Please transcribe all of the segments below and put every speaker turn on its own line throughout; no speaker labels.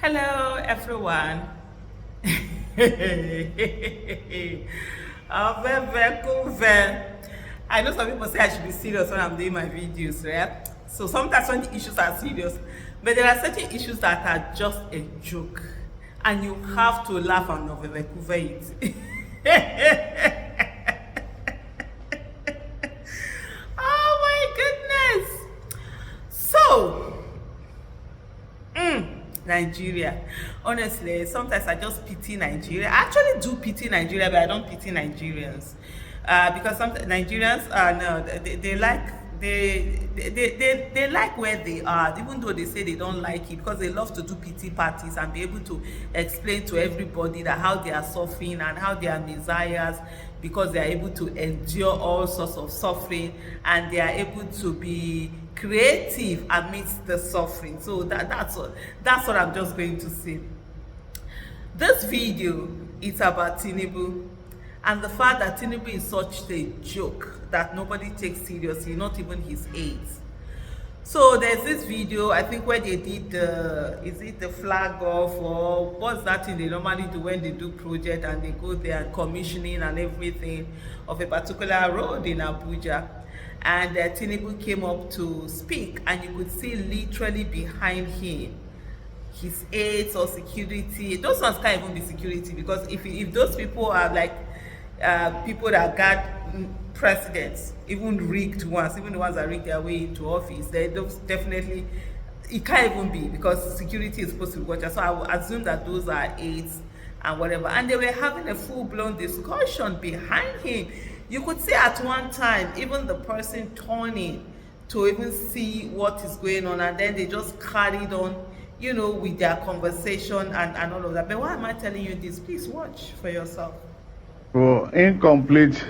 Hello, everyone. I know some people say I should be serious when I'm doing my videos, right? So sometimes when the issues are serious, but there are certain issues that are just a joke, and you have to laugh and it. Oh my goodness! So, Nigeria. Honestly, sometimes I just pity Nigeria. I actually do pity Nigeria, but I don't pity Nigerians. Because some Nigerians are no, they like they like where they are, even though they say they don't like it, because they love to do pity parties and be able to explain to everybody that how they are suffering and how they are messiahs because they are able to endure all sorts of suffering and they are able to be creative amidst the suffering. So that's what I'm just going to say. This video is about Tinubu and the fact that Tinubu is such a joke that nobody takes seriously, not even his aides. So there's this video, I think, where they did is it the flag off or what's that thing they normally do when they do project and they go there and commissioning and everything of a particular road in Abuja. And Tinubu came up to speak and you could see literally behind him his aides or security. Those ones can't even be security because if those people are like people that guard presidents, even rigged ones, even the ones that rig their way into office, they definitely it can't even be because security is supposed to be watching. So I would assume that those are aides and whatever. And they were having a full-blown discussion behind him. You could see at one time even the person turning to even see what is going on, and then they just carried on, with their conversation and all of that. But why am I telling you this? Please watch for yourself.
For incomplete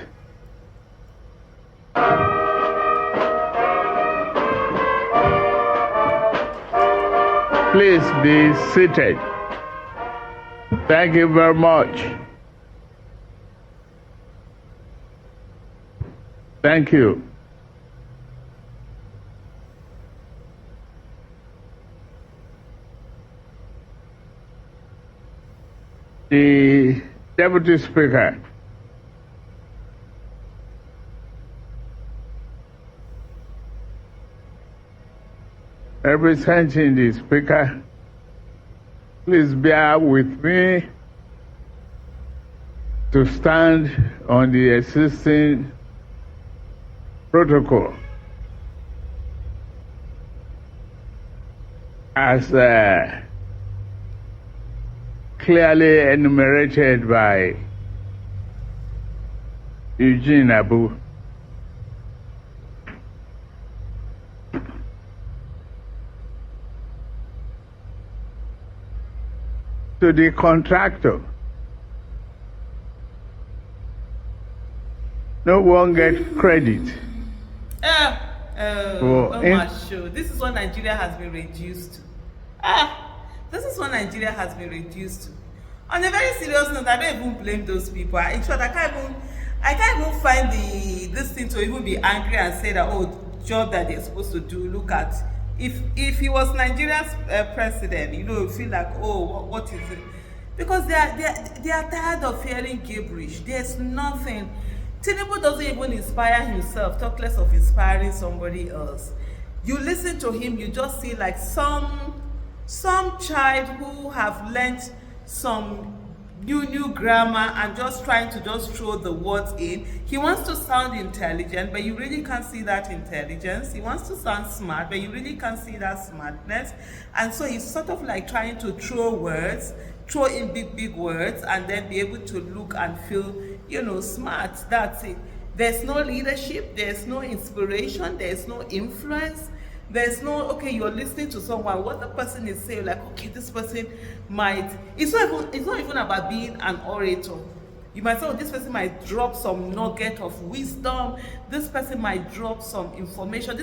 please be seated. Thank you very much. Thank you. The Deputy Speaker. Representing the Speaker, please bear with me to stand on the existing protocol as clearly enumerated by Eugene Abu. To the contractor, no one gets credit.
Show. This is what Nigeria has been reduced to. This is what Nigeria has been reduced to. On a very serious note, I don't even blame those people. In short, I can't even find this thing to even be angry and say that job that they're supposed to do. Look at if he was Nigeria's president, you feel like what is it? Because they are tired of hearing gibberish. There's nothing. Tinubu doesn't even inspire himself, talk less of inspiring somebody else. You listen to him, you just see like some child who have learnt some new grammar and just trying to just throw the words in. He wants to sound intelligent, but you really can't see that intelligence. He wants to sound smart, but you really can't see that smartness. And so he's sort of like trying to throw in big words and then be able to look and feel, smart. That's it. There's no leadership, there's no inspiration, there's no influence. There's no, okay, you're listening to someone, what the person is saying, like, okay, this person might, it's not even about being an orator. You might say, oh, this person might drop some nugget of wisdom, this person might drop some information,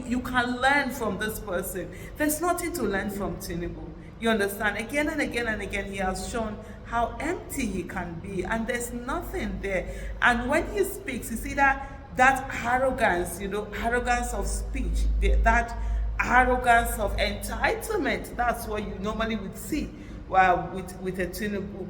you can learn from this person. There's nothing to learn from Tinubu. You understand? Again and again and again, he has shown how empty he can be, and there's nothing there. And when he speaks, you see that arrogance, arrogance of speech, that arrogance of entitlement. That's what you normally would see with a Tinubu.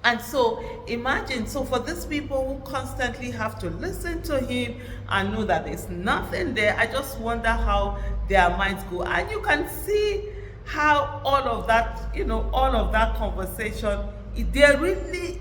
And so imagine, so for these people who constantly have to listen to him and know that there's nothing there, I just wonder how their minds go. And you can see how all of that, all of that conversation, they're really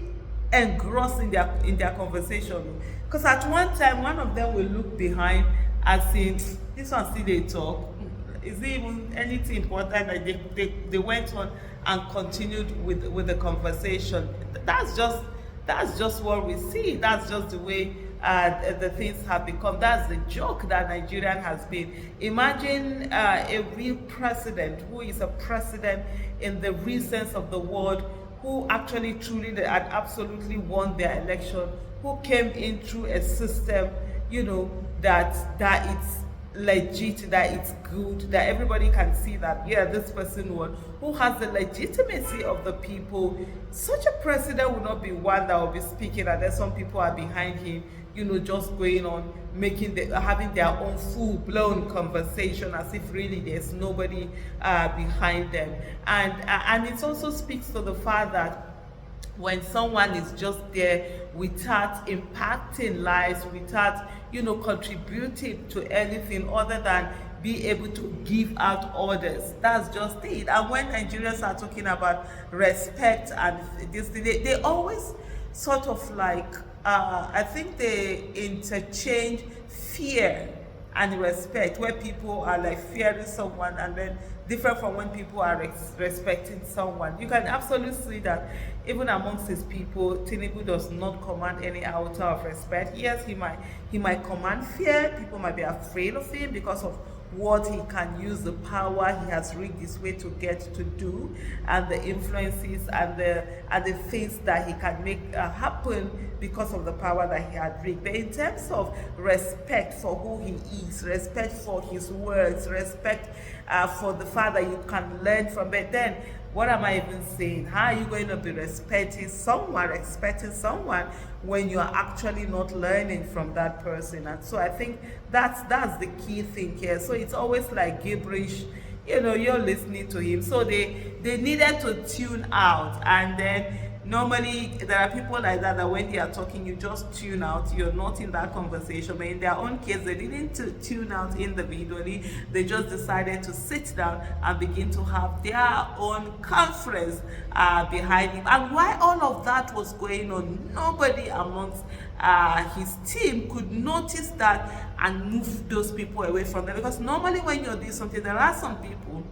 engrossed in their conversation. Because at one time, one of them will look behind and say, this one still they talk. Is it even anything important? Like they went on and continued with the conversation. That's just what we see. That's just the way the things have become. That's the joke that Nigerian has been. Imagine a real president who is a president in the real sense of the word, who actually truly had absolutely won their election, who came in through a system, that it's legit, that it's good, that everybody can see that, yeah, this person won, who has the legitimacy of the people. Such a president will not be one that will be speaking and then some people are behind him, just going on having their own full-blown conversation as if really there's nobody behind them. And it also speaks to the fact that when someone is just there without impacting lives, without contributing to anything other than be able to give out orders, that's just it. And when Nigerians are talking about respect and this, they always sort of like I think they interchange fear and respect, where people are like fearing someone, and then different from when people are respecting someone. You can absolutely see that even amongst his people, Tinubu does not command any outer of respect. Yes, he might command fear. People might be afraid of him because of what he can use, the power he has rigged his way to get to do, and the influences and the things that he can make happen because of the power that he had rigged. But in terms of respect for who he is, respect for his words, respect for the fact that you can learn from it, then what am I even saying? How are you going to be respecting someone when you're actually not learning from that person? And so I think that's the key thing here. So it's always like gibberish, you're listening to him. So they needed to tune out, and then normally there are people like that when they are talking, you just tune out, you're not in that conversation. But in their own case, they didn't tune out individually, they just decided to sit down and begin to have their own conference behind him. And while all of that was going on, nobody amongst his team could notice that and move those people away from them. Because normally when you're doing something, there are some people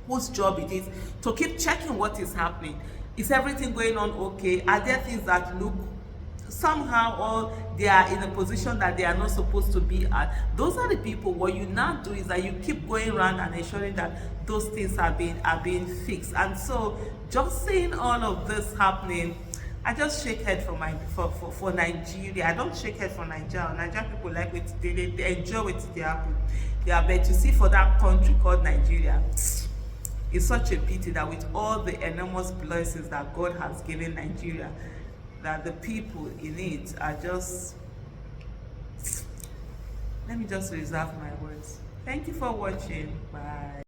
whose job it is to keep checking what is happening. Is everything going on okay? Are there things that look somehow, or they are in a position that they are not supposed to be at? Those are the people. What you now do is that you keep going around and ensuring that those things are being fixed. And so just seeing all of this happening, I just shake head for Nigeria. I don't shake head for Nigeria. Nigerian people like it, they enjoy what they happen. They are better to see for that country called Nigeria. It's such a pity that with all the enormous blessings that God has given Nigeria, that the people in it are just, let me just reserve my words. Thank you for watching. Bye.